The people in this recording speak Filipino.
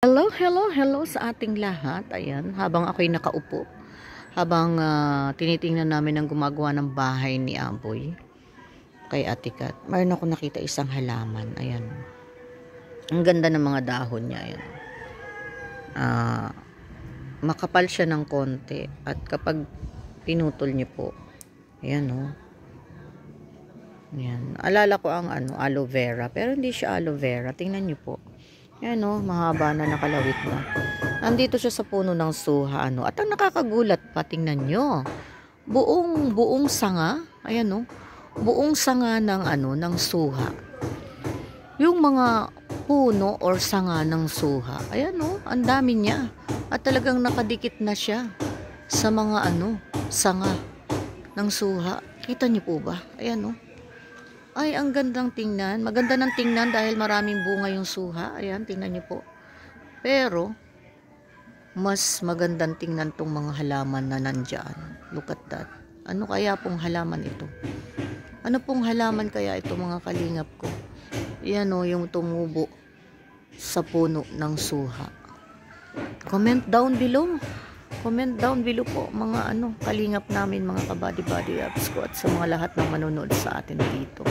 Hello, hello, hello sa ating lahat. Ayan, habang ako'y nakaupo, habang tinitingnan namin ang gumagawa ng bahay ni Amboy kay Ate Kat, mayroon ako nakita isang halaman. Ayan, ang ganda ng mga dahon niya. Ayan, makapal siya ng konti at kapag pinutol niyo po, ayan oh. Ayan, alala ko ang aloe vera, pero hindi siya aloe vera. Tingnan niyo po. Ayan o, mahaba na, nakalawit na. Nandito siya sa puno ng suha, At ang nakakagulat pa, tingnan nyo. Buong sanga, ayan o. Buong sanga ng ng suha. Yung mga puno or sanga ng suha, ayan o, ang dami niya. At talagang nakadikit na siya sa mga sanga ng suha. Kita niyo po ba? Ayan o. Ay, ang gandang tingnan. Maganda ng tingnan dahil maraming bunga yung suha. Ayan, tingnan niyo po. Pero, mas magandang tingnan tong mga halaman na nandyan. Look at that. Ano kaya pong halaman ito? Ano pong halaman kaya ito, mga kalingap ko? Ayan o, yung tumubo sa puno ng suha. Comment down below. Comment down below po, mga kalingap namin, mga kabady-body apps ko at sa mga lahat ng manonood sa atin dito.